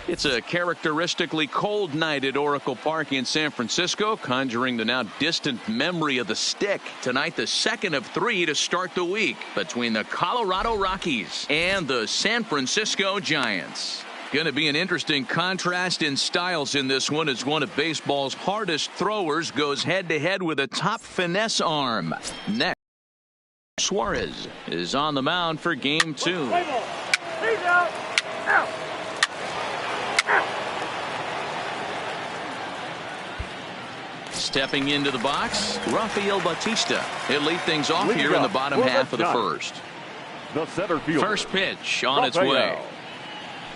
It's a characteristically cold night at Oracle Park in San Francisco, conjuring the now distant memory of the stick. Tonight, the second of 3 to start the week between the Colorado Rockies and the San Francisco Giants. Going to be an interesting contrast in styles in this one as one of baseball's hardest throwers goes head-to-head with a top finesse arm. Next, Suarez is on the mound for Game 2. He's out. Out. Stepping into the box, Rafael Bautista. He'll lead things off here in the bottom half of the first. The center fielder. First pitch on its way.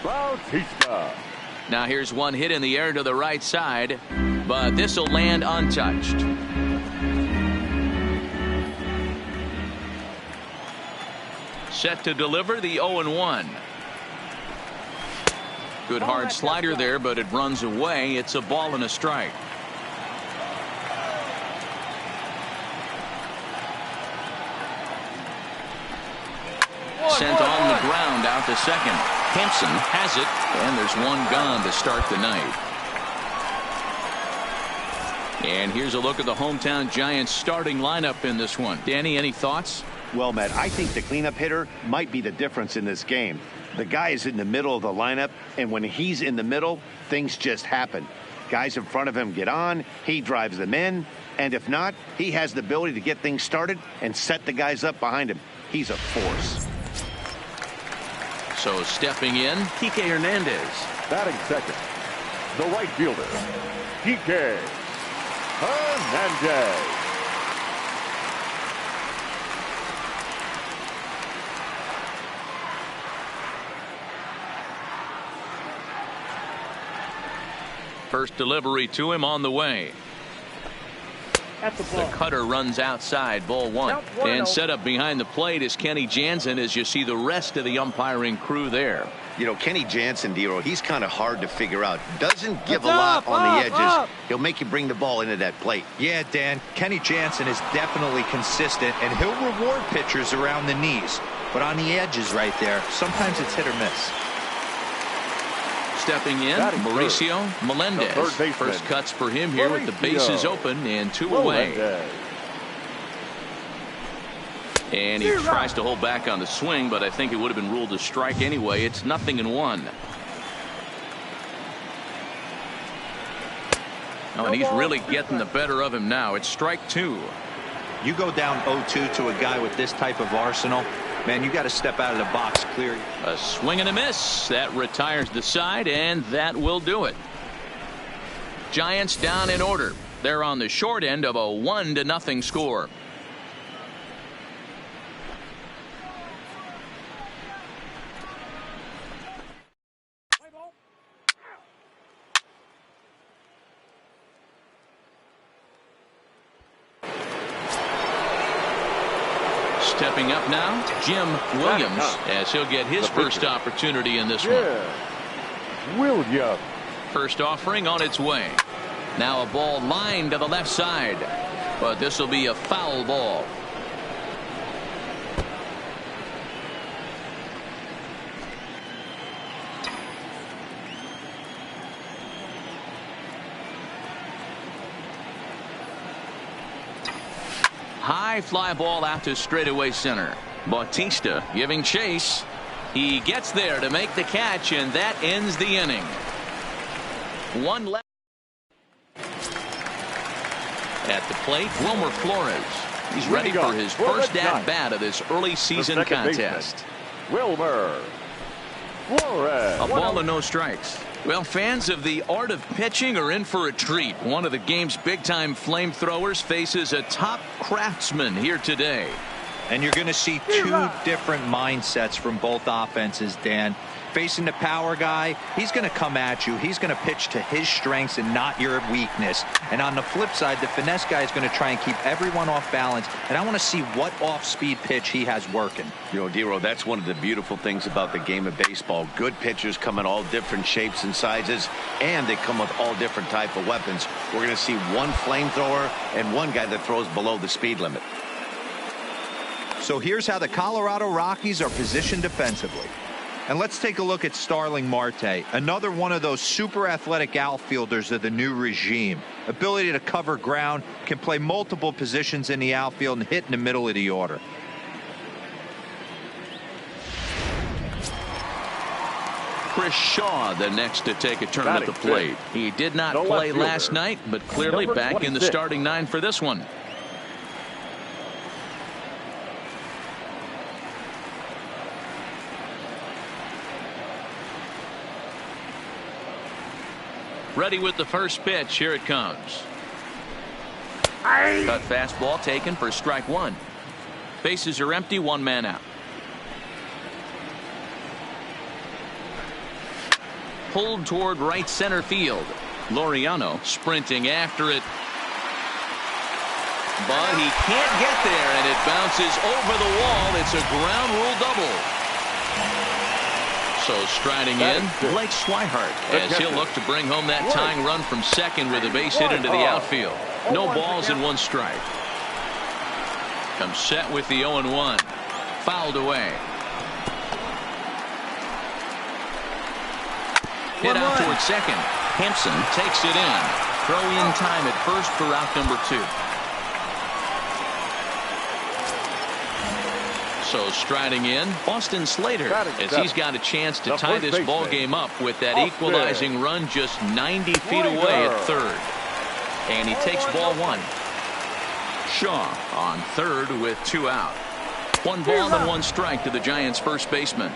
Bautista. Now here's one hit in the air to the right side, but this will land untouched. Set to deliver the 0-1. Good hard slider there, but it runs away. It's a ball and a strike. Sent on the ground out to second. Hampson has it, and there's one gone to start the night. And here's a look at the hometown Giants starting lineup in this one. Danny, any thoughts? Well, Matt, I think the cleanup hitter might be the difference in this game. The guy is in the middle of the lineup, and when he's in the middle, things just happen. Guys in front of him get on, he drives them in, and if not, he has the ability to get things started and set the guys up behind him. He's a force. So stepping in, Kike Hernandez. Batting second. the right fielder, Kike Hernandez. First delivery to him on the way. The cutter runs outside, ball one. And set up behind the plate is Kenny Jansen as you see the rest of the umpiring crew there. You know, Kenny Jansen, Dero, he's kind of hard to figure out. Doesn't give a lot on the edges. He'll make you bring the ball into that plate. Yeah, Dan, Kenny Jansen is definitely consistent, and he'll reward pitchers around the knees. But on the edges right there, sometimes it's hit or miss. Stepping in, Mauricio Melendez. First cuts for him here with the bases open and 2 away. And he tries to hold back on the swing, but I think it would have been ruled a strike anyway. It's 0-1. Oh, and he's really getting the better of him now. It's strike 2. You go down 0-2 to a guy with this type of arsenal, man, you got to step out of the box clear. A swing and a miss. That retires the side, and that will do it. Giants down in order. They're on the short end of a 1-0 score. Stepping up now, Jim Williams, as he'll get his first opportunity in this one. Williams. First offering on its way. Now a ball lined to the left side, but this will be a foul ball. High fly ball out to straightaway center. Bautista giving chase. He gets there to make the catch, and that ends the inning. One left. At the plate, Wilmer Flores. He's ready for his first at-bat of this early season contest. Wilmer Flores. A ball and no strikes. Well, fans of the art of pitching are in for a treat. One of the game's big-time flamethrowers faces a top craftsman here today. And you're going to see 2 different mindsets from both offenses, Dan. Facing the power guy, he's going to come at you. He's going to pitch to his strengths and not your weakness. And on the flip side, the finesse guy is going to try and keep everyone off balance. And I want to see what off-speed pitch he has working. You know, Dero, that's one of the beautiful things about the game of baseball. Good pitchers come in all different shapes and sizes, and they come with all different type of weapons. We're going to see one flamethrower and one guy that throws below the speed limit. So here's how the Colorado Rockies are positioned defensively. And let's take a look at Starling Marte, another one of those super athletic outfielders of the new regime. Ability to cover ground, can play multiple positions in the outfield and hit in the middle of the order. Chris Shaw the next to take a turn at the plate. He did not play last night, but clearly back in the starting 9 for this one. Ready with the first pitch. Here it comes. Cut fastball taken for strike 1. Bases are empty, 1 man out. Pulled toward right center field. Laureano sprinting after it. But he can't get there, and it bounces over the wall. It's a ground rule double. So striding in, Blake Swihart, as he'll look to bring home that tying run from second with a base hit into the outfield. No balls and 1 strike. Comes set with the 0-1. Fouled away. Hit out toward second. Hampson takes it in. Throw in time at first for out number 2. So striding in, Austin Slater, as he's got a chance to tie this ball game up with that equalizing run just 90 feet away at third. And he takes ball 1. Shaw on third with 2 out. 1 ball and 1 strike to the Giants' first baseman.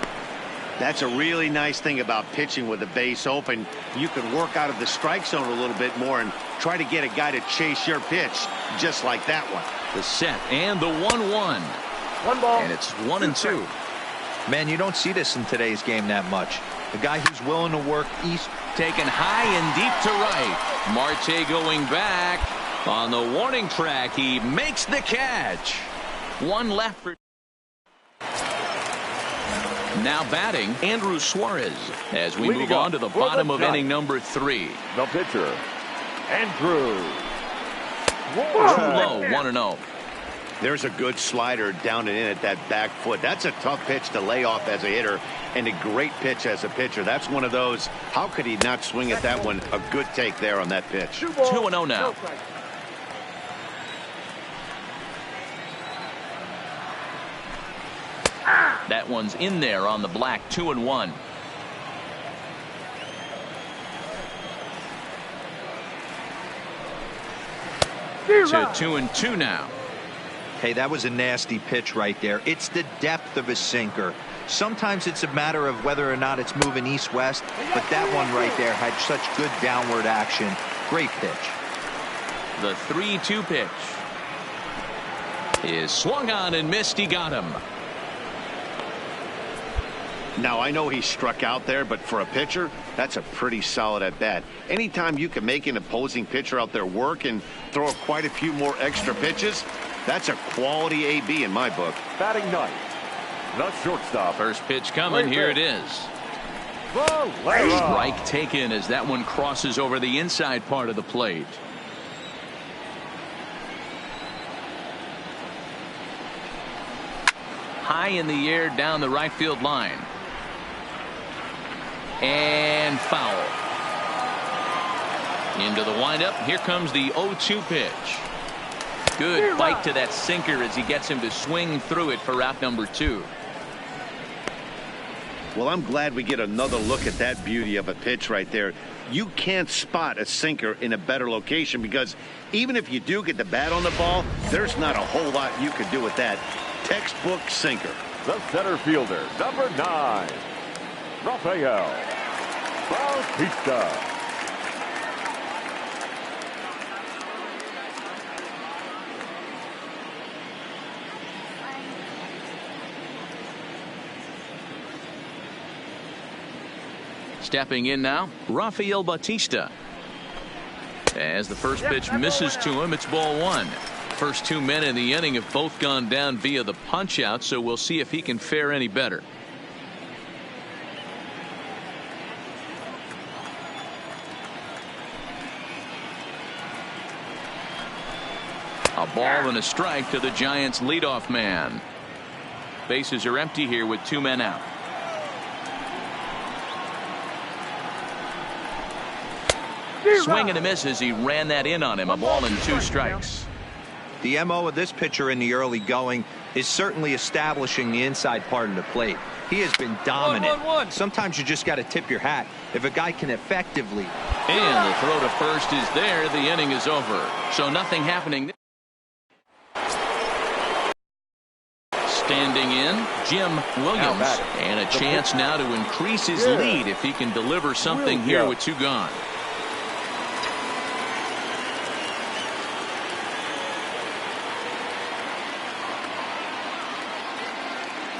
That's a really nice thing about pitching with the base open. You can work out of the strike zone a little bit more and try to get a guy to chase your pitch just like that one. The set and the 1-1. 1 ball. And it's 1-2. Man, you don't see this in today's game that much. The guy who's willing to work east. Taken high and deep to right. Marte going back. On the warning track, he makes the catch. One left for... Now batting, Andrew Suarez, as we move on to the bottom of inning number 3. The pitcher, Andrew Too Suarez. low, 1-0. There's a good slider down and in at that back foot. That's a tough pitch to lay off as a hitter and a great pitch as a pitcher. That's one of those, how could he not swing at that one? A good take there on that pitch. 2-0 now. That one's in there on the black. 2-1. To 2-2 now. Hey, that was a nasty pitch right there. It's the depth of a sinker. Sometimes it's a matter of whether or not it's moving east-west, but that one right there had such good downward action. Great pitch. The 3-2 pitch is swung on and missed. He got him. Now, I know he struck out there, but for a pitcher, that's a pretty solid at bat. Anytime you can make an opposing pitcher out there work and throw quite a few more extra pitches, that's a quality AB in my book. Batting ninth, the shortstop. First pitch coming. Here it is. Strike taken as that one crosses over the inside part of the plate. High in the air down the right field line. And foul. Into the windup. Here comes the 0-2 pitch. Good bite to that sinker as he gets him to swing through it for out number 2. Well, I'm glad we get another look at that beauty of a pitch right there. You can't spot a sinker in a better location because even if you do get the bat on the ball, there's not a whole lot you could do with that. Textbook sinker. The center fielder, number 9, Rafael Bautista. Stepping in now, Rafael Bautista. As the first pitch misses to him, it's ball 1. First 2 men in the inning have both gone down via the punch out, so we'll see if he can fare any better. A ball and a strike to the Giants leadoff man. Bases are empty here with 2 men out. Swing and a miss as he ran that in on him. A ball and 2 strikes. The MO of this pitcher in the early going is certainly establishing the inside part of the plate. He has been dominant. Sometimes you just got to tip your hat. If a guy can effectively. And the throw to first is there. The inning is over. So nothing happening. Standing in, Jim Williams. And a chance now to increase his lead if he can deliver something here with 2 gone.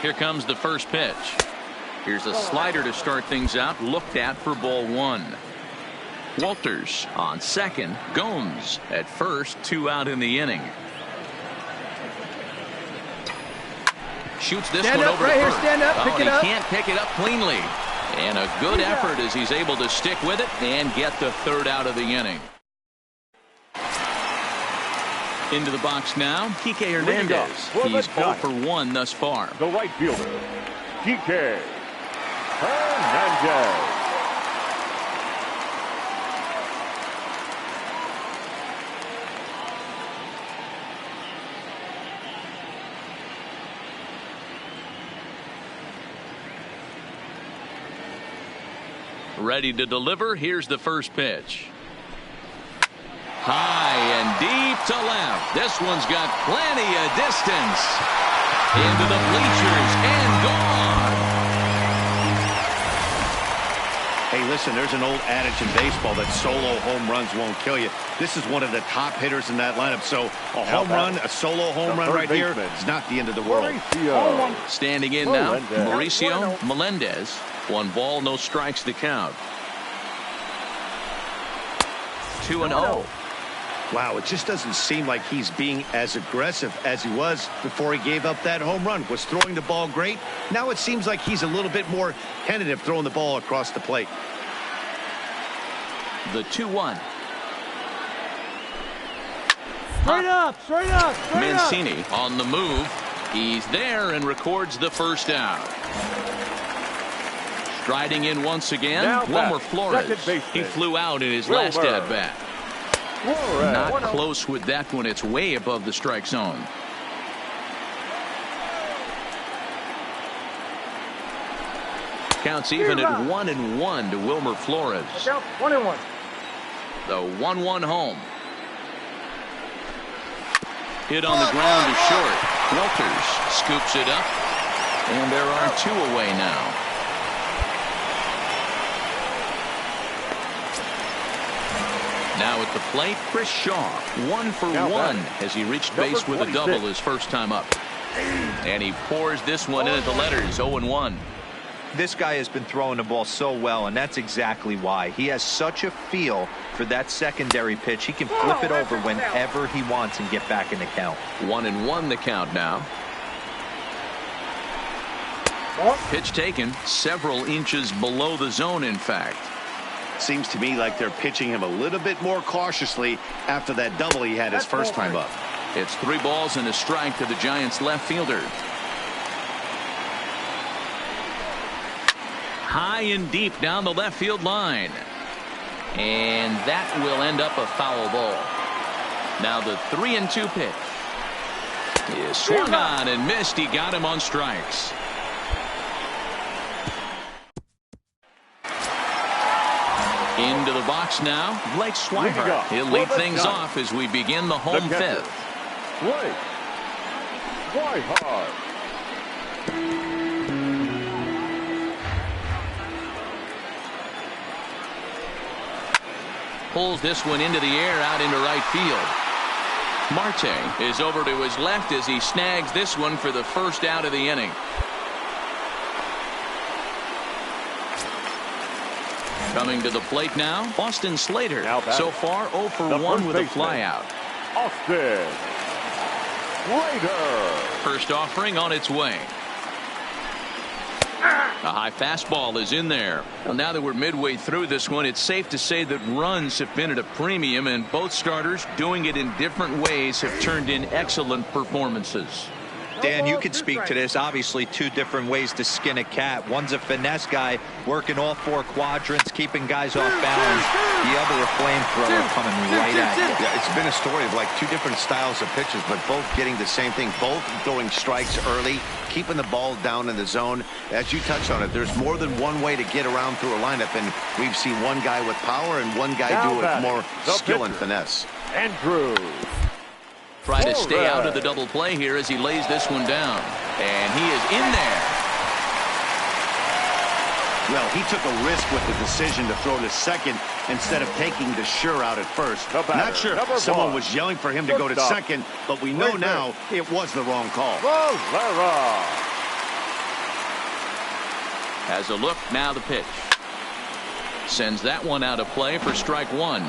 Here comes the first pitch. Here's a slider to start things out. Looked at for ball 1. Walters on second. Gomes at first. 2 out in the inning. Shoots this one over to first. Stand up, pick it up. He can't pick it up cleanly. And a good effort as he's able to stick with it and get the 3rd out of the inning. Into the box now, Kike Hernandez. He's 0 for 1 thus far. The right fielder, Kike Hernandez. Ready to deliver. Here's the first pitch. High and deep to left. This one's got plenty of distance. Into the bleachers and gone. Hey, listen, there's an old adage in baseball that solo home runs won't kill you. This is one of the top hitters in that lineup. So a home run, a solo home run right here is not the end of the world. Standing in now, Mauricio Melendez. 1 ball, no strikes to count. 2-0. Wow, it just doesn't seem like he's being as aggressive as he was before he gave up that home run. Was throwing the ball great. Now it seems like he's a little bit more tentative throwing the ball across the plate. The 2-1. Straight up, straight up, straight Mancini up. on the move. He's there and records the first out. Striding in once again, Wilmer Flores. He flew out in his last at-bat. Not close with that one. It's way above the strike zone. Counts even at 1-1 to Wilmer Flores. 1-1. The 1-1 home. Hit on the ground is short. Walters scoops it up. And there are 2 away now. Now at the plate, Chris Shaw, 1 for 1 as he reached base with a double his first time up. And he pours this one in at the letters, 0-1. This guy has been throwing the ball so well, and that's exactly why. He has such a feel for that secondary pitch. He can flip it over whenever he wants and get back in the count. 1-1 the count now. Pitch taken several inches below the zone, in fact. Seems to me like they're pitching him a little bit more cautiously after that double he had his first time up. It's 3 balls and a strike to the Giants left fielder. High and deep down the left field line. And that will end up a foul ball. Now the 3-2 pitch is swung on and missed. He got him on strikes. Into the box now, Blake Swihart. He'll lead things off as we begin the home 5th. Blake Swihart. Pulls this one into the air out into right field. Marte is over to his left as he snags this one for the first out of the inning. Coming to the plate now, Austin Slater. So far 0 for 1 with a flyout. Austin Slater. First offering on its way. A high fastball is in there. Well, now that we're midway through this one, it's safe to say that runs have been at a premium, and both starters, doing it in different ways, have turned in excellent performances. Dan, you could speak to this. Obviously, 2 different ways to skin a cat. One's a finesse guy working all 4 quadrants, keeping guys off balance. The other, a flamethrower coming right at you. Yeah, it's been a story of like 2 different styles of pitches, but both getting the same thing. Both throwing strikes early, keeping the ball down in the zone. As you touched on it, there's more than one way to get around through a lineup, and we've seen one guy with power and one guy do it with more skill and finesse. Andrew. Try to stay out of the double play here as he lays this one down. And he is in there. Well, he took a risk with the decision to throw to second instead of taking the sure out at first. Not sure if someone was yelling for him to go to second, but we know now it was the wrong call. Has a look, now the pitch. Sends that one out of play for strike 1.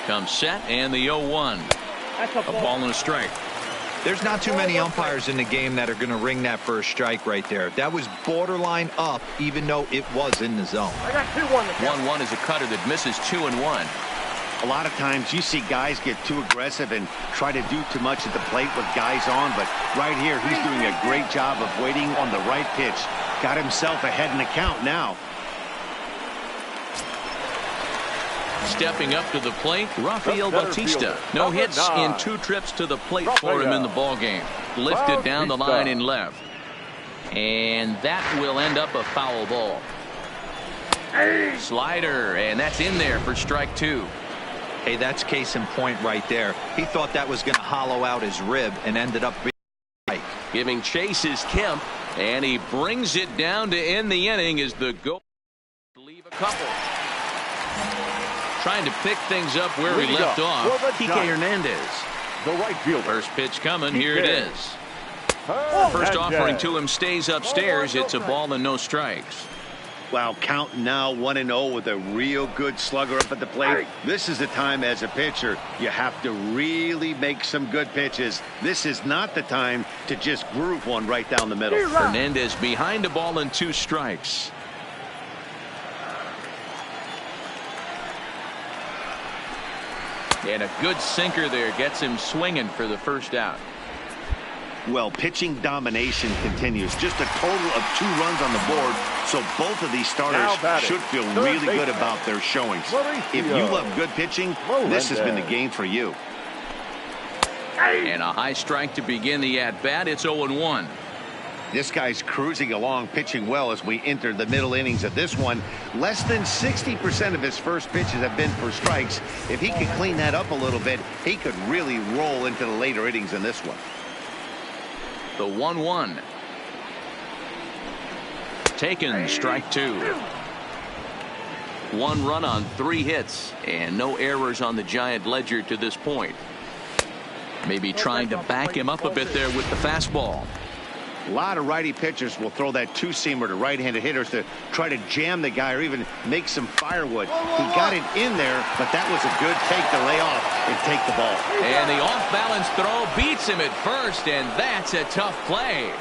Comes set and the 0-1. A ball and a strike. There's not too many umpires in the game that are going to ring that first strike right there. That was borderline up, even though it was in the zone. I got 2-1. 1-1 is a cutter that misses 2-1. A lot of times you see guys get too aggressive and try to do too much at the plate with guys on, but right here he's doing a great job of waiting on the right pitch. Got himself ahead in the count now. Stepping up to the plate, Rafael Bautista. No hits in 2 trips to the plate for him in the ballgame. Lifted down the line and left. And that will end up a foul ball. Slider, and that's in there for strike 2. Hey, that's case in point right there. He thought that was going to hollow out his rib and ended up being a strike. Giving chase is Kemp, and he brings it down to end the inning as the goal. Leave a couple. Trying to pick things up where he left off. Kike Hernandez. The right fielder. First pitch coming. Here it is. First offering to him stays upstairs. It's a ball and no strikes. Wow, count now 1-0 with a real good slugger up at the plate. This is the time as a pitcher you have to really make some good pitches. This is not the time to just groove one right down the middle. Hernandez behind a ball and 2 strikes. And a good sinker there gets him swinging for the first out. Well, pitching domination continues. Just a total of 2 runs on the board, so both of these starters should feel really good about their showings. If you love good pitching, this has been the game for you. And a high strike to begin the at-bat. It's 0-1. This guy's cruising along, pitching well as we enter the middle innings of this one. Less than 60% of his first pitches have been for strikes. If he could clean that up a little bit, he could really roll into the later innings in this one. The 1-1. Taken, strike 2. 1 run on 3 hits and no errors on the Giant ledger to this point. Maybe trying to back him up a bit there with the fastball. A lot of righty pitchers will throw that 2-seamer to right-handed hitters to try to jam the guy or even make some firewood. He got it in there, but that was a good take to lay off and take the ball. And the off-balance throw beats him at first, and that's a tough play.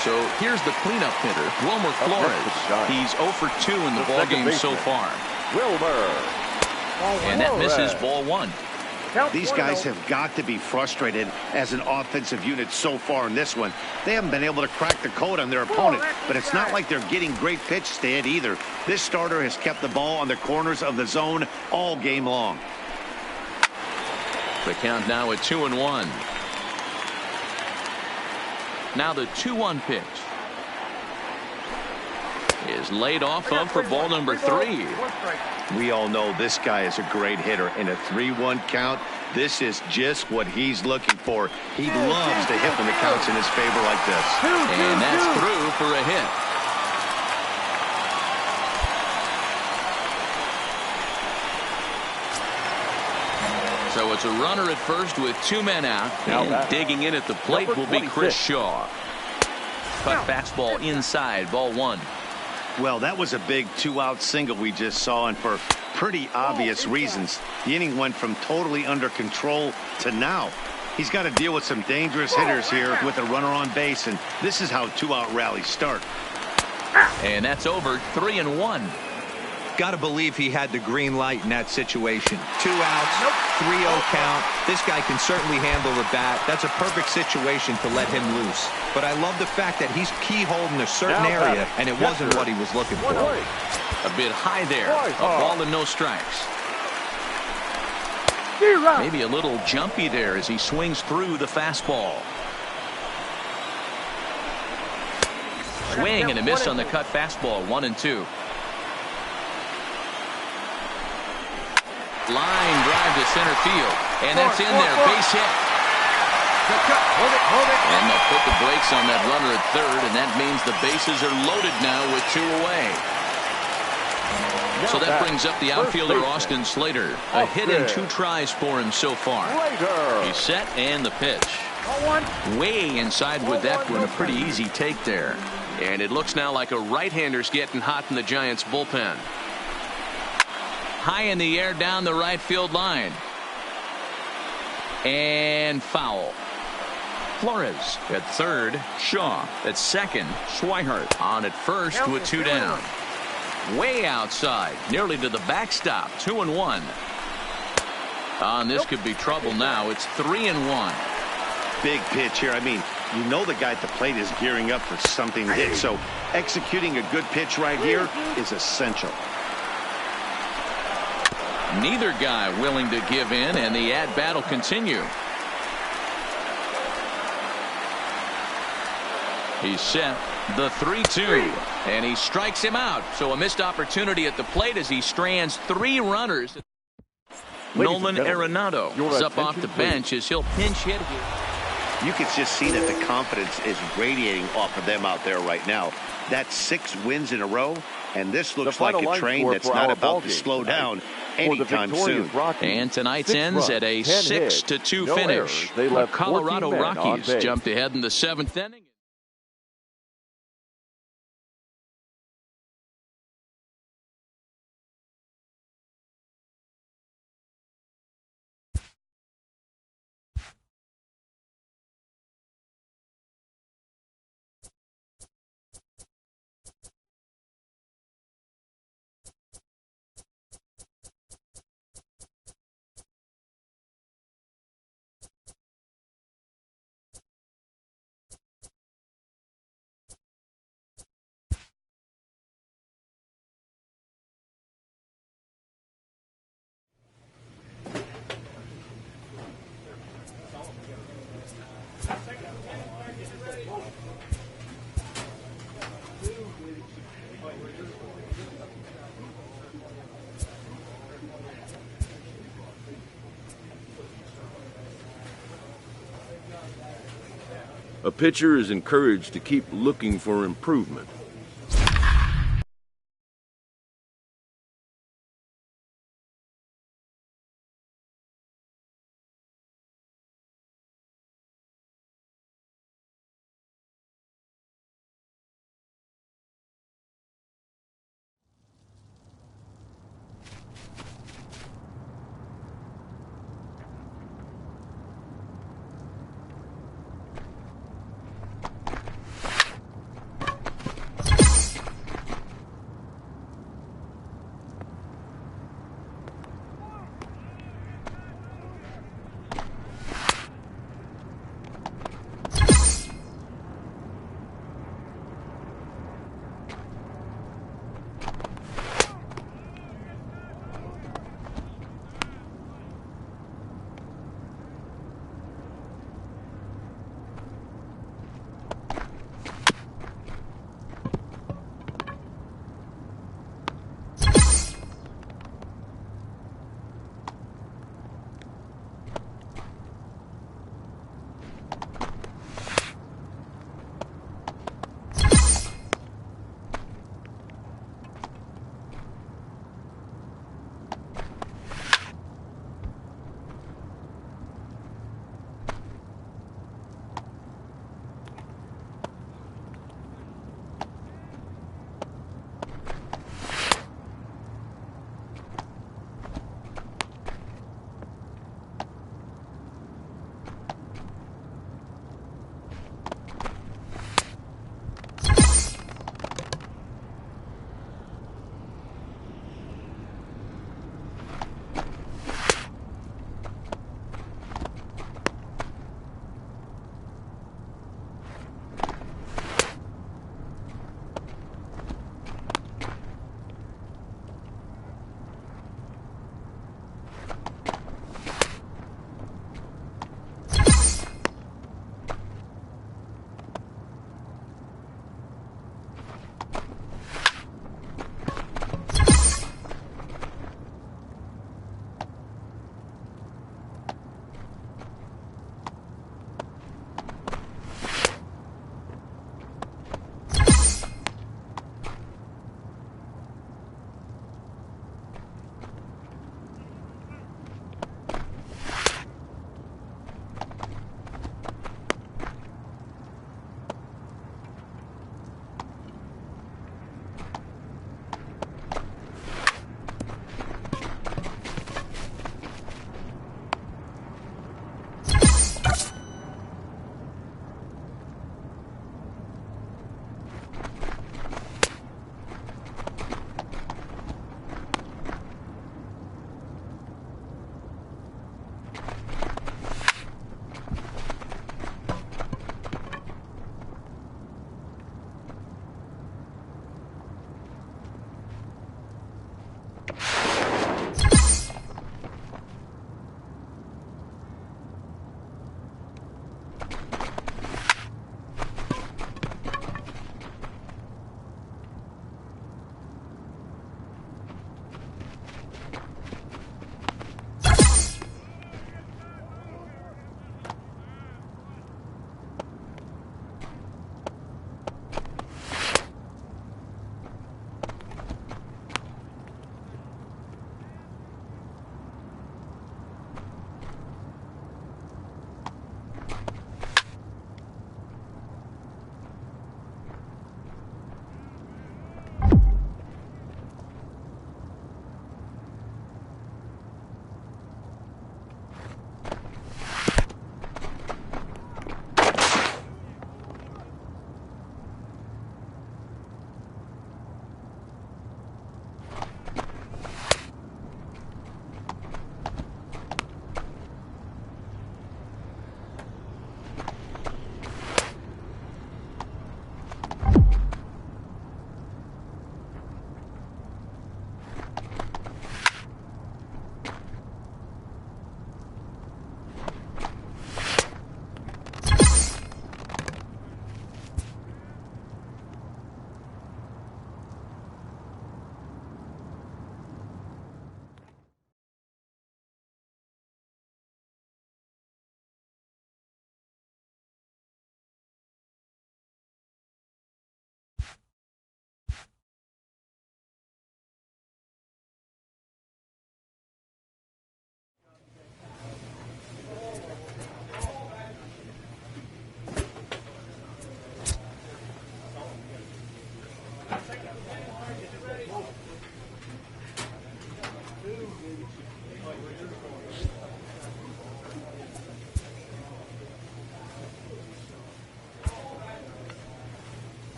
So here's the cleanup hitter, Wilmer Flores. He's 0 for 2 in the ballgame so far. Wilmer. And that misses ball 1. These guys have got to be frustrated as an offensive unit so far in this one. They haven't been able to crack the code on their opponent, but it's not like they're getting great pitch to hit either. This starter has kept the ball on the corners of the zone all game long. The count now at 2-1. Now the 2-1 pitch is laid off of for ball number 3. We all know this guy is a great hitter. In a 3-1 count, this is just what he's looking for. He loves to hit when the count's in his favor like this. And that's through for a hit. So it's a runner at first with 2 men out. And digging in at the plate will be Chris Shaw. Cut fastball inside, ball 1. Well, that was a big 2-out single we just saw, and for pretty obvious reasons. The inning went from totally under control to now. He's got to deal with some dangerous hitters here with a runner on base, and this is how 2-out rallies start. And that's over. 3-1. Got to believe he had the green light in that situation. 2 outs, 3-0 count. This guy can certainly handle the bat. That's a perfect situation to let him loose. But I love the fact that he's keyholed in a certain area, and it wasn't what he was looking for. A bit high there. A ball and no strikes. Maybe a little jumpy there as he swings through the fastball. Swing and a miss on the cut fastball. 1-2. Line drive to center field, and that's in there. Base hit. And they'll put the brakes on that runner at third, and that means the bases are loaded now with 2 away. So that brings up the outfielder Austin Slater. A hit and 2 tries for him so far. He's set and the pitch. Way inside with that one. A pretty easy take there. And it looks now like a right-hander's getting hot in the Giants bullpen. High in the air down the right field line. And foul. Flores at third. Shaw at second. Swihart on at first with 2 down. Way outside, nearly to the backstop. 2-1. This could be trouble now. It's 3-1. Big pitch here. I mean, you know the guy at the plate is gearing up for something to hit, so executing a good pitch right here is essential. Neither guy willing to give in, and the at-bat will continue. He's set. The 3-2, and he strikes him out. So a missed opportunity at the plate as he strands 3 runners. Nolan Arenado is up off the bench as he'll pinch hit here. You can just see that the confidence is radiating off of them out there right now. That's 6 wins in a row, and this looks like a train that's not about to slow down anytime soon. And tonight's ends at a 6-2 finish. The Colorado Rockies jumped ahead in the 7th inning. A pitcher is encouraged to keep looking for improvement.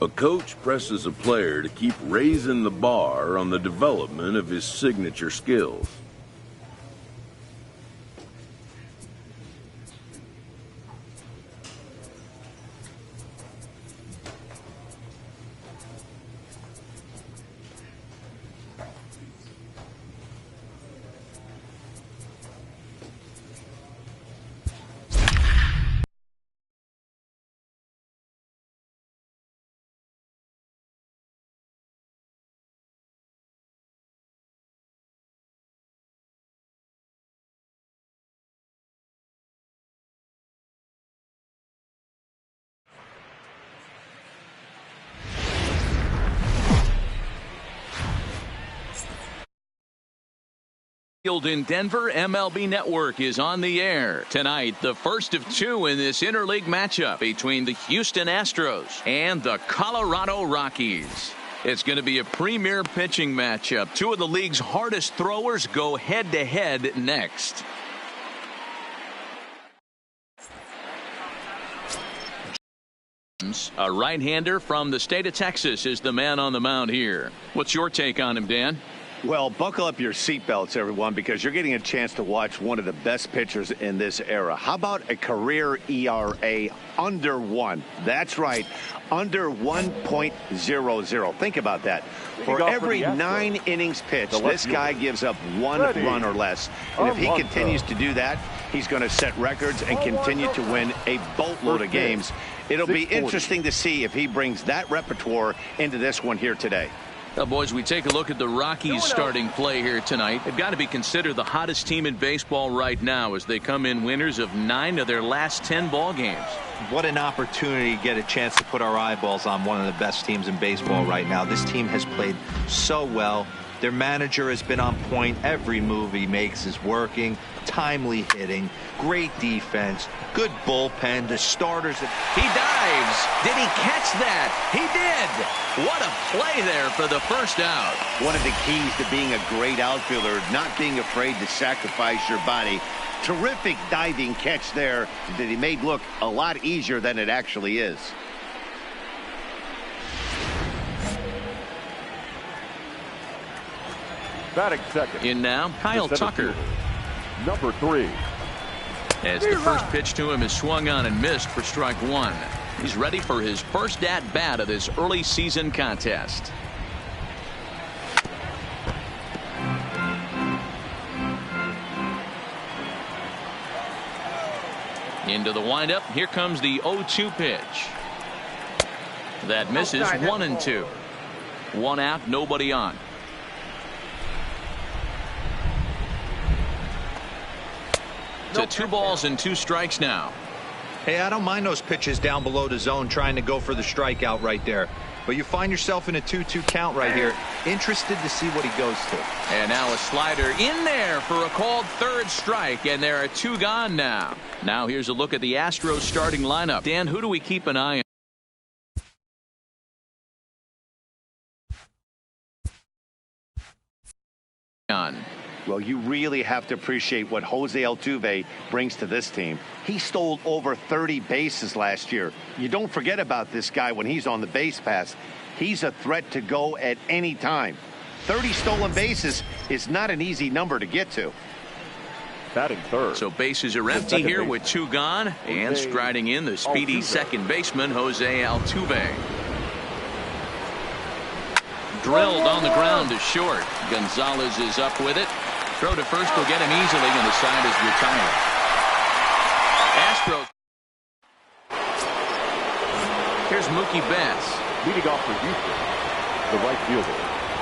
A coach presses a player to keep raising the bar on the development of his signature skills. Field in Denver, MLB Network is on the air. Tonight, the first of two in this interleague matchup between the Houston Astros and the Colorado Rockies. It's going to be a premier pitching matchup. Two of the league's hardest throwers go head-to-head next. A right-hander from the state of Texas is the man on the mound here. What's your take on him, Dan? Well, buckle up your seatbelts, everyone, because you're getting a chance to watch one of the best pitchers in this era. How about a career ERA under 1? That's right, under 1.00. Think about that. For every 9 innings pitched, this guy gives up 1 run or less. And if he continues to do that, he's going to set records and continue to win a boatload of games. It'll be interesting to see if he brings that repertoire into this one here today. Well, boys, we take a look at the Rockies starting play here tonight. They've got to be considered the hottest team in baseball right now as they come in winners of 9 of their last 10 ball games. What an opportunity to get a chance to put our eyeballs on one of the best teams in baseball right now. This team has played so well. Their manager has been on point. Every move he makes is working. Timely hitting, great defense, good bullpen. The starters. He dives. Did he catch that? He did. What a play there for the first out. One of the keys to being a great outfielder, not being afraid to sacrifice your body. Terrific diving catch there that he made look a lot easier than it actually is. Batting second. In now, Kyle Tucker. Number 3. As the first pitch to him is swung on and missed for strike 1. He's ready for his first at-bat of this early season contest. Into the windup. Here comes the 0-2 pitch. That misses. 1-2. One out, nobody on. To 2 balls and 2 strikes now. Hey, I don't mind those pitches down below the zone trying to go for the strikeout right there. But you find yourself in a 2-2 count right here. Interested to see what he goes to. And now a slider in there for a called 3rd strike. And there are 2 gone now. Now here's a look at the Astros starting lineup. Dan, who do we keep an eye on? Well, you really have to appreciate what Jose Altuve brings to this team. He stole over 30 bases last year. You don't forget about this guy when he's on the base pass. He's a threat to go at any time. 30 stolen bases is not an easy number to get to. Batting 3rd. So bases are empty here with 2 gone. And striding in the speedy second baseman, Jose Altuve. Drilled on the ground to short. Gonzalez is up with it. Throw to first will get him easily, and the side is retired. Astros. Here's Mookie Betts. Leading off for Houston, the right fielder.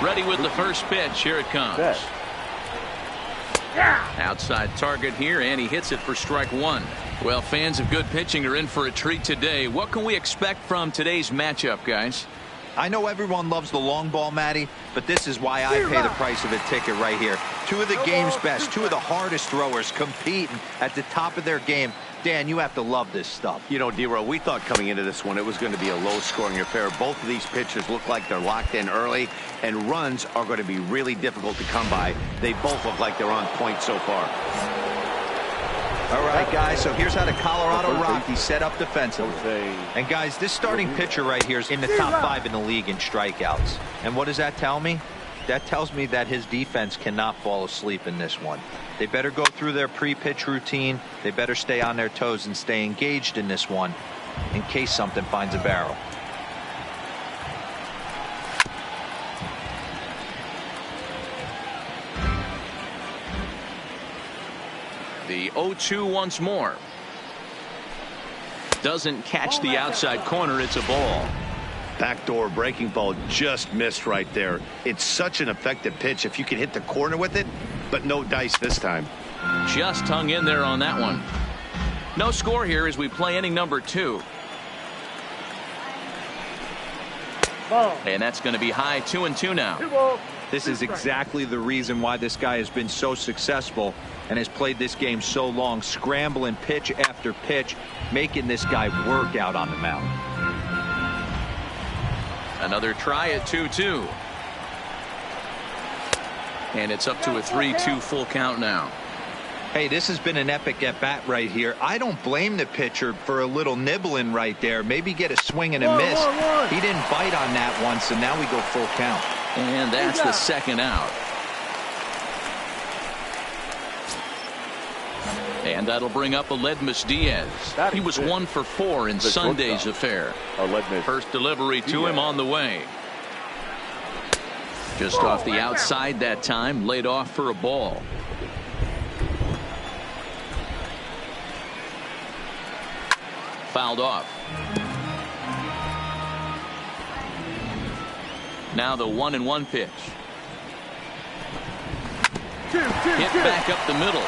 Ready with the first pitch. Here it comes. Betts. Outside target here, and he hits it for strike 1. Well, fans of good pitching are in for a treat today. What can we expect from today's matchup, guys? I know everyone loves the long ball, Matty, but this is why I pay the price of a ticket right here. 2 of the game's best, 2 of the hardest throwers competing at the top of their game. Dan, you have to love this stuff. You know, D-Row, we thought coming into this one it was going to be a low-scoring affair. Both of these pitchers look like they're locked in early, and runs are going to be really difficult to come by. They both look like they're on point so far. All right, guys, so here's how the Colorado Rockies set up defensively. And, guys, this starting pitcher right here is in the top 5 in the league in strikeouts. And what does that tell me? That tells me that his defense cannot fall asleep in this one. They better go through their pre-pitch routine. They better stay on their toes and stay engaged in this one in case something finds a barrel. The 0-2 once more. Doesn't catch the outside corner. It's a ball. Backdoor breaking ball just missed right there. It's such an effective pitch if you can hit the corner with it, but no dice this time. Just hung in there on that one. No score here as we play inning number 2. Ball. And that's going to be high. 2-2 now. This is exactly the reason why this guy has been so successful and has played this game so long, scrambling pitch after pitch, making this guy work out on the mound. Another try at 2-2. And it's up to a 3-2 full count now. Hey, this has been an epic at-bat right here. I don't blame the pitcher for a little nibbling right there. Maybe get a swing and a miss. He didn't bite on that one, so now we go full count. And that's the second out. And that'll bring up Aledmys Diaz. He was 1 for 4 in Sunday's affair. First delivery to him on the way. Just off the outside that time, laid off for a ball. Fouled off. Now the 1-1 pitch. Hit back up the middle.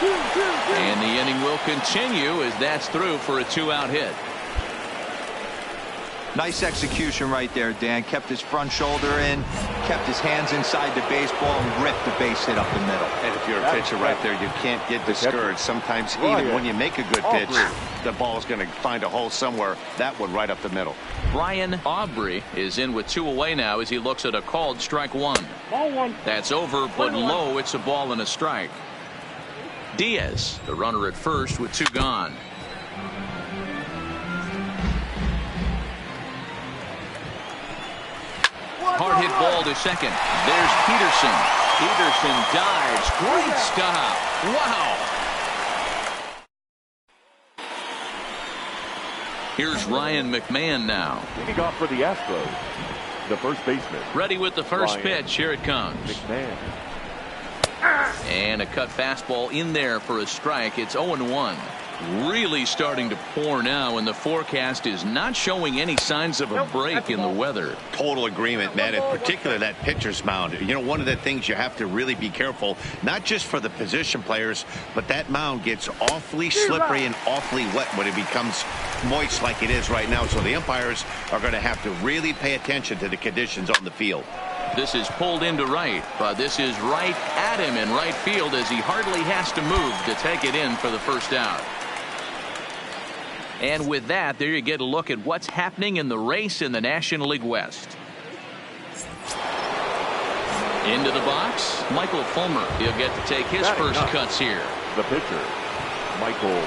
And the inning will continue as that's through for a 2-out hit. Nice execution right there, Dan. Kept his front shoulder in, kept his hands inside the baseball, and ripped the base hit up the middle. And if you're a pitcher right there, you can't get discouraged. Sometimes even when you make a good pitch, the ball's going to find a hole somewhere. That one right up the middle. Brian Aubrey is in with 2 away now as he looks at a called strike 1. Ball 1. That's over, but low. It's a ball and a strike. Diaz, the runner at first with 2 gone. Hard hit ball to second. There's Peterson. Peterson dives. Great stop. Wow. Here's Ryan McMahon now. Leading off for the Astros, the first baseman. Ready with the first pitch. Here it comes. McMahon. And a cut fastball in there for a strike. It's 0-1. Really starting to pour now, and the forecast is not showing any signs of a break in the weather. Total agreement, man. In particular, that pitcher's mound. You know, one of the things you have to really be careful, not just for the position players, but that mound gets awfully slippery and awfully wet when it becomes moist like it is right now. So the umpires are going to have to really pay attention to the conditions on the field. This is pulled into right, but this is right at him in right field as he hardly has to move to take it in for the first out. And with that, there you get a look at what's happening in the race in the National League West. Into the box, Michael Fulmer. He'll get to take his first cuts here. The pitcher, Michael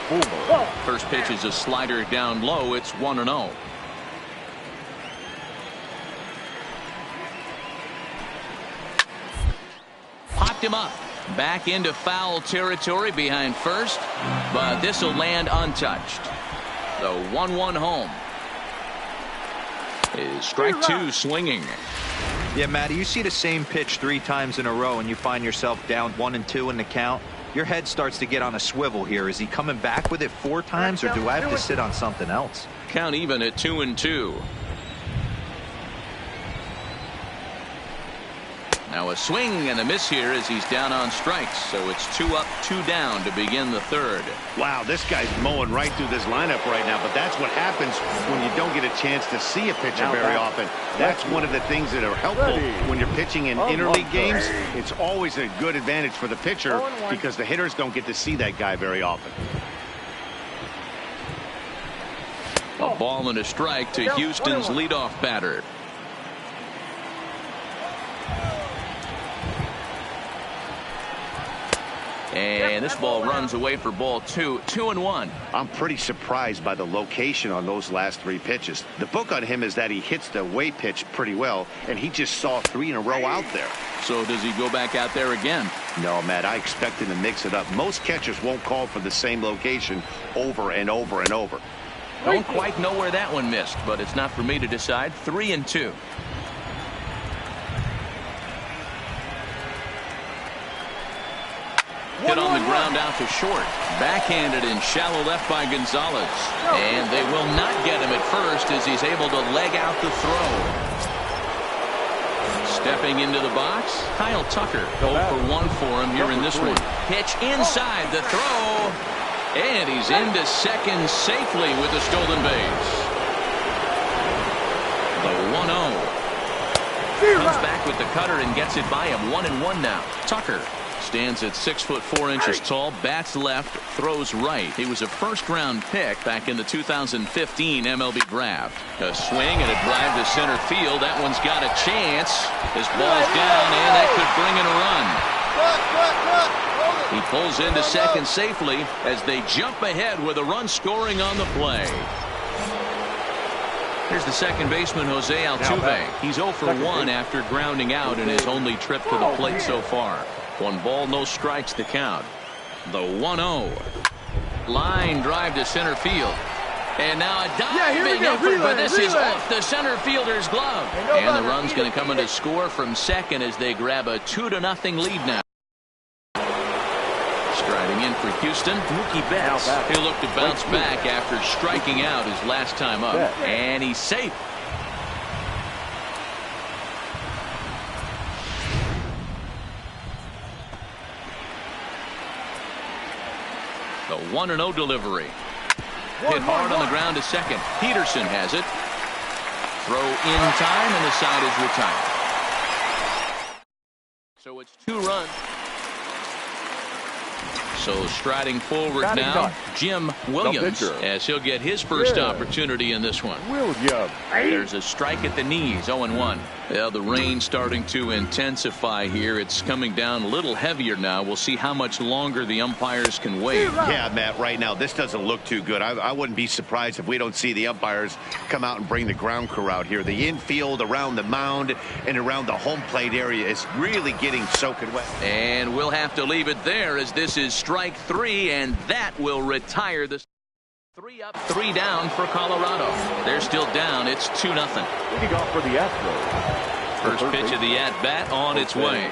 Fulmer. First pitch is a slider down low. It's 1-0. Popped him up. Back into foul territory behind first, but this will land untouched. The 1-1 home. Is strike two swinging. Yeah, Matty, you see the same pitch 3 times in a row and you find yourself down 1-2 in the count. Your head starts to get on a swivel here. Is he coming back with it 4 times, or do I have to sit on something else? Count even at 2-2. Now a swing and a miss here as he's down on strikes. So it's 2 up, 2 down to begin the third. Wow, this guy's mowing right through this lineup right now, but that's what happens when you don't get a chance to see a pitcher very often. That's one of the things that are helpful when you're pitching in interleague games. It's always a good advantage for the pitcher because the hitters don't get to see that guy very often. A ball and a strike to Houston's leadoff batter. And this ball runs away for ball 2. 2-1. I'm pretty surprised by the location on those last 3 pitches. The book on him is that he hits the away pitch pretty well, and he just saw 3 in a row out there. So does he go back out there again? No, Matt, I expect him to mix it up. Most catchers won't call for the same location over and over and over. Don't quite know where that one missed, but it's not for me to decide. 3-2. Hit on the ground out to short. Backhanded in shallow left by Gonzalez. And they will not get him at first as he's able to leg out the throw. Stepping into the box, Kyle Tucker. 0 for 1 for him here in this one. Pitch inside the throw. And he's into second safely with the stolen base. The 1-0. Comes back with the cutter and gets it by him. 1-1 now. Tucker stands at 6 foot 4 inches tall, bats left, throws right. He was a first-round pick back in the 2015 MLB draft. A swing and a drive to center field. That one's got a chance. This ball's down, and that could bring in a run. He pulls into second safely as they jump ahead with a run scoring on the play. Here's the second baseman, Jose Altuve. He's 0 for 1 after grounding out in his only trip to the plate so far. 1 ball, no strikes to count. The 1-0. Line drive to center field. And now a diving effort, but this is off the center fielder's glove. And the run's going to come in to score from second as they grab a 2-0 lead now. Striding in for Houston, Mookie Betts. He'll look to bounce back after striking out his last time up. And he's safe. The 1-0 delivery. Hit hard on the ground to second. Peterson has it. Throw in time, and the side is retired. So it's 2 runs. So striding forward now, Jim Williams, as he'll get his first opportunity in this one. There's a strike at the knees, 0-1. Yeah, the rain starting to intensify here. It's coming down a little heavier now. We'll see how much longer the umpires can wait. Yeah, Matt, right now this doesn't look too good. I wouldn't be surprised if we don't see the umpires come out and bring the ground crew out here. The infield around the mound and around the home plate area is really getting soaking wet. And we'll have to leave it there as this is strike 3, and that will retire this. 3 up, 3 down for Colorado. They're still down. It's 2-0. Leading off for the Astros. First pitch of the at-bat on its way.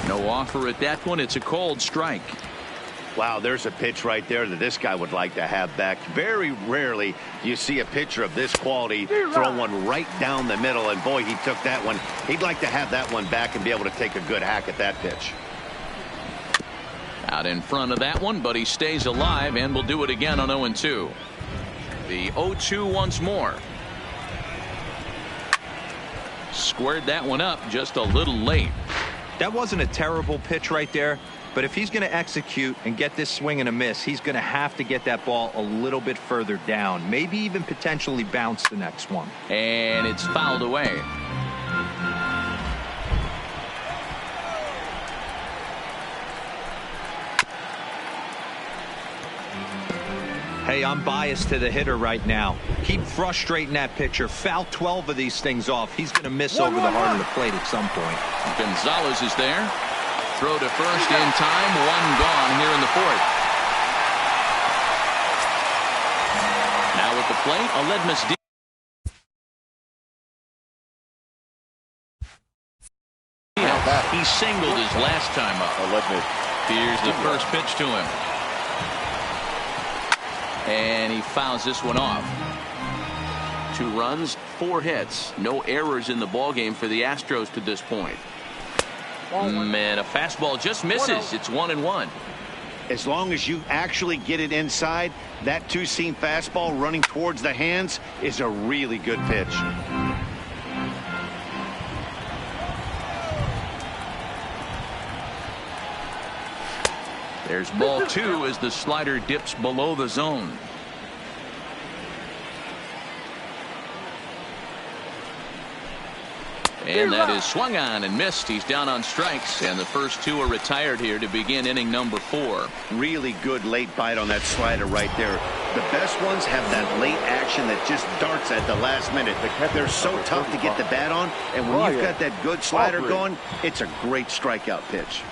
No offer at that one. It's a cold strike. Wow, there's a pitch right there that this guy would like to have back. Very rarely do you see a pitcher of this quality throw one right down the middle, and boy, he took that one. He'd like to have that one back and be able to take a good hack at that pitch. Out in front of that one, but he stays alive and will do it again on 0-2. The 0-2 once more. Squared that one up just a little late. That wasn't a terrible pitch right there, but if he's going to execute and get this swing and a miss, he's going to have to get that ball a little bit further down, maybe even potentially bounce the next one. And it's fouled away. Hey, I'm biased to the hitter right now. Keep frustrating that pitcher. Foul 12 of these things off. He's going to miss over the heart of the plate at some point. Gonzalez is there. Throw to first in time. One gone here in the fourth. Now at the plate, Aledmus. He singled his last time up. Here's the first pitch to him. And he fouls this one off. 2 runs, 4 hits. No errors in the ballgame for the Astros to this point. Man, a fastball just misses. It's 1-1. As long as you actually get it inside, that two-seam fastball running towards the hands is a really good pitch. There's ball 2 as the slider dips below the zone. And that is swung on and missed. He's down on strikes, and the first 2 are retired here to begin inning number 4. Really good late bite on that slider right there. The best ones have that late action that just darts at the last minute. They're so tough to get the bat on, and when you've got that good slider going, it's a great strikeout pitch.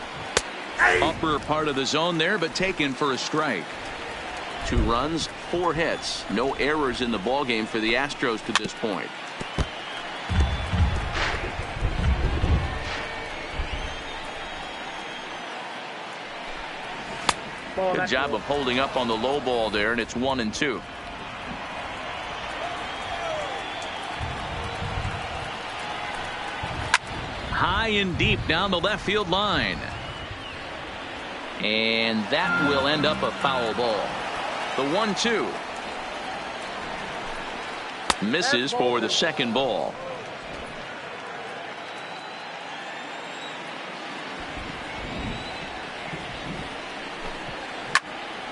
Upper part of the zone there, but taken for a strike. 2 runs, 4 hits. No errors in the ballgame for the Astros to this point. Good job of holding up on the low ball there, and it's 1-2. High and deep down the left field line. And that will end up a foul ball. The 1-2. Misses for the second ball.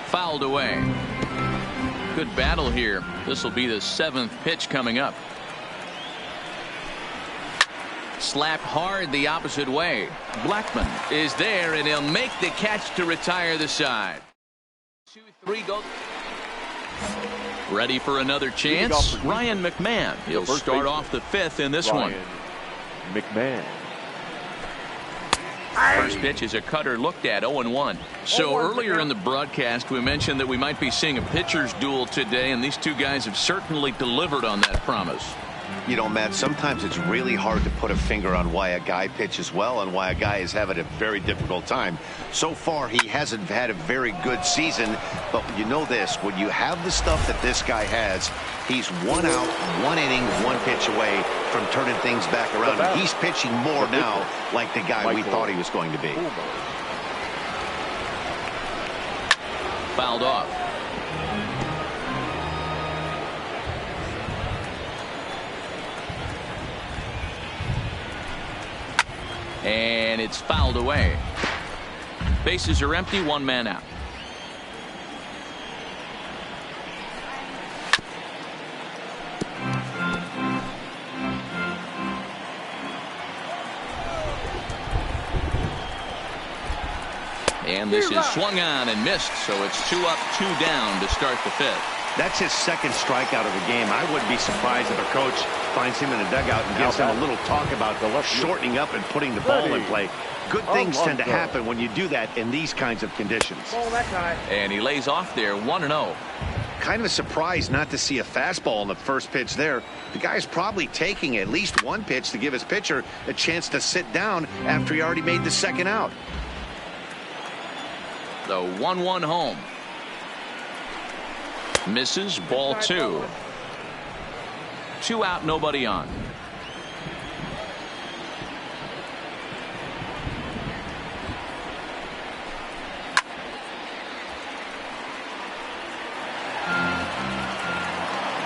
Fouled away. Good battle here. This will be the 7th pitch coming up. Slapped hard the opposite way. Blackman is there, and he'll make the catch to retire the side. 2-3 go. Ready for another chance. Ryan McMahon. He'll start off the 5th in this one. McMahon. First pitch is a cutter looked at. 0-1. So earlier in the broadcast we mentioned that we might be seeing a pitcher's duel today, and these 2 guys have certainly delivered on that promise. You know, Matt, sometimes it's really hard to put a finger on why a guy pitches well and why a guy is having a very difficult time. So far, he hasn't had a very good season, but you know this, when you have the stuff that this guy has, he's 1 out, 1 inning, 1 pitch away from turning things back around. And he's pitching more now like the guy we thought he was going to be. Fouled off. And it's fouled away. Bases are empty, 1 man out. And this is swung on and missed, so it's 2 up, 2 down to start the 5th. That's his 2nd strikeout of the game. I wouldn't be surprised if a coach finds him in the dugout and gives him a little talk about shortening up and putting the ball in play. Good things tend to happen when you do that in these kinds of conditions. And he lays off there, 1-0. Kind of a surprise not to see a fastball on the first pitch there. The guy's probably taking at least 1 pitch to give his pitcher a chance to sit down after he already made the 2nd out. The 1-1 home. Misses. Ball 2. 2 out, nobody on.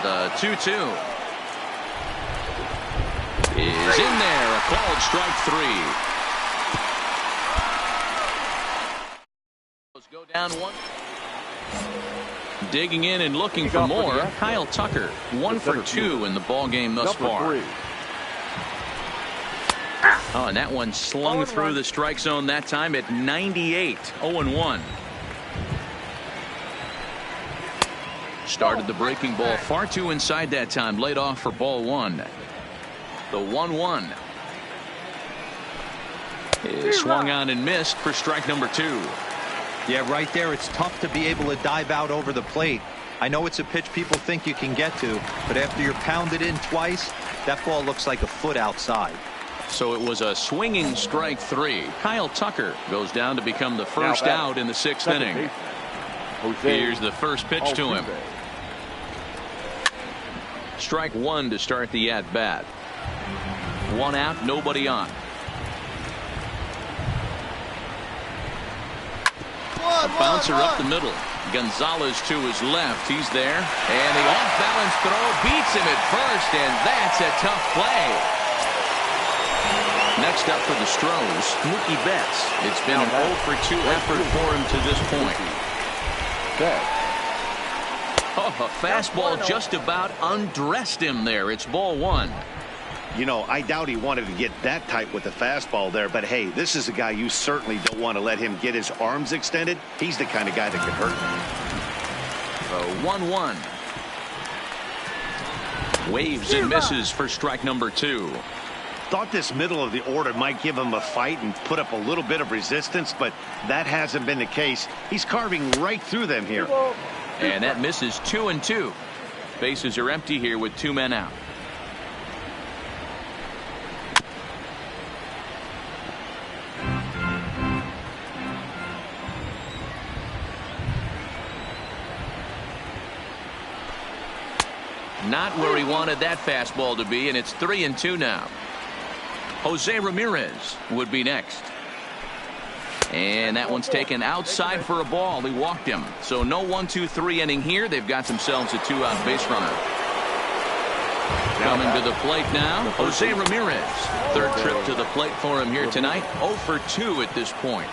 The 2-2 is in there. A called strike 3. Go down 1. Digging in and looking for more. Kyle Tucker, 1 for 2 in the ball game thus far. Oh, and that one slung through the strike zone that time at 98. 0-1. Started the breaking ball far too inside that time. Laid off for ball 1. The 1-1 is swung on and missed for strike number 2. Yeah, right there, it's tough to be able to dive out over the plate. I know it's a pitch people think you can get to, but after you're pounded in twice, that ball looks like a foot outside. So it was a swinging strike 3. Kyle Tucker goes down to become the first out in the 6th inning. Here's the first pitch to him. Strike 1 to start the at-bat. 1 out, nobody on. A bouncer up the middle. Gonzalez to his left. He's there. And the off-balance throw beats him at first, and that's a tough play. Next up for the Stros, Mookie Betts. It's been an 0 for 2 effort for him to this point. Oh, a fastball just about undressed him there. It's ball 1. You know, I doubt he wanted to get that tight with the fastball there, but hey, this is a guy you certainly don't want to let him get his arms extended. He's the kind of guy that could hurt him. The 1-1. Waves and misses for strike number 2. Thought this middle of the order might give him a fight and put up a little bit of resistance, but that hasn't been the case. He's carving right through them here. And that misses 2-2. Bases are empty here with 2 men out. Not where he wanted that fastball to be, and it's 3-2 now. Jose Ramirez would be next. And that one's taken outside for a ball. He walked him. So no 1-2-3 inning here. They've got themselves a 2-out base runner. Coming to the plate now, Jose Ramirez. Third trip to the plate for him here tonight. 0 for 2 at this point.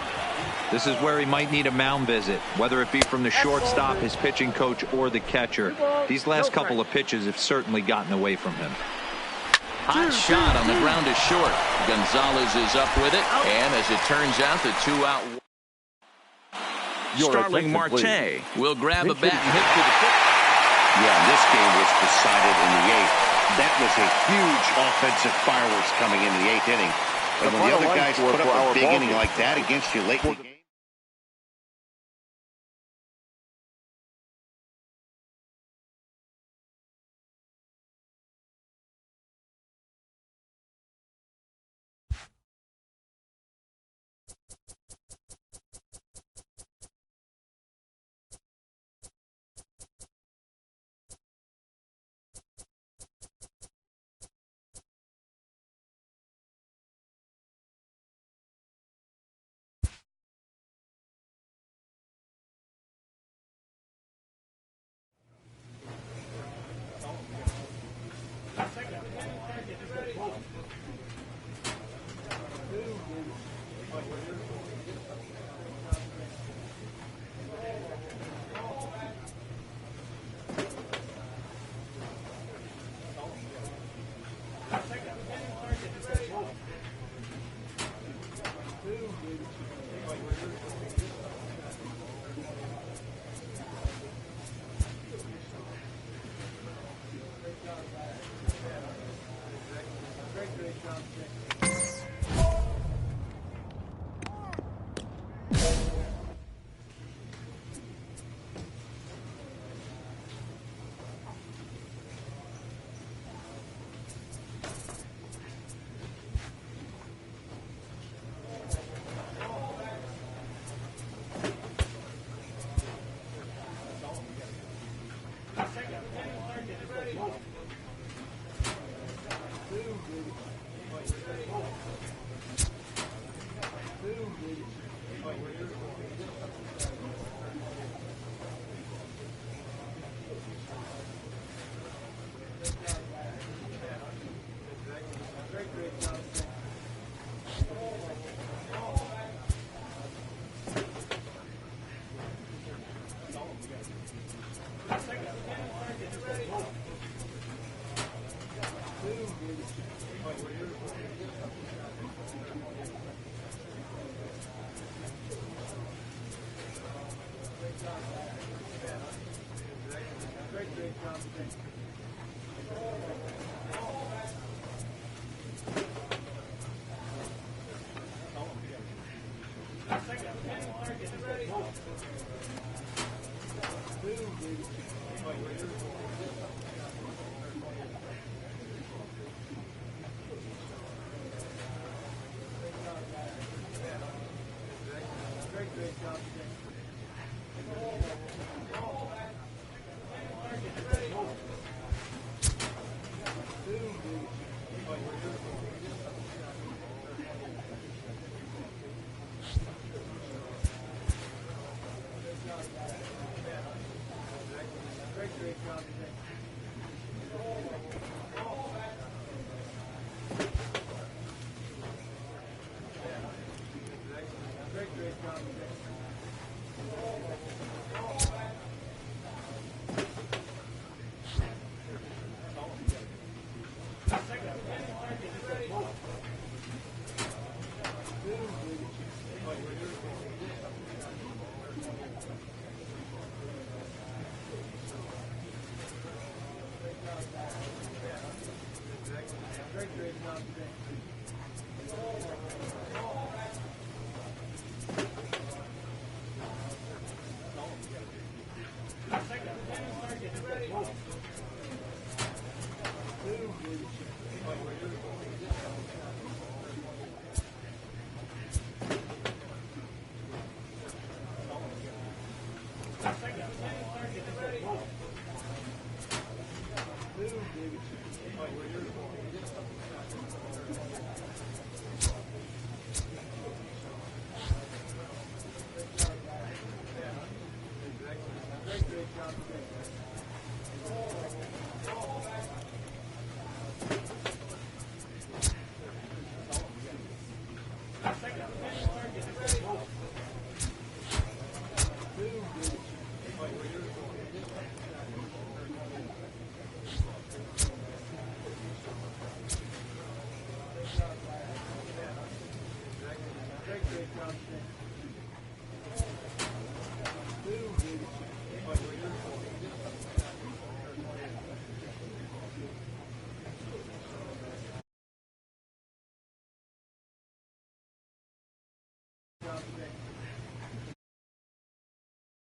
This is where he might need a mound visit, whether it be from the shortstop, his pitching coach, or the catcher. These last couple of pitches have certainly gotten away from him. Hot shot on the ground is short. Gonzalez is up with it, and as it turns out, the 2-out. Starling Marte will grab a bat and hit for the pitch. Yeah, this game was decided in the 8th. That was a huge offensive fireworks coming in the 8th inning. And when the other guys put up a big inning like that against you late in the game.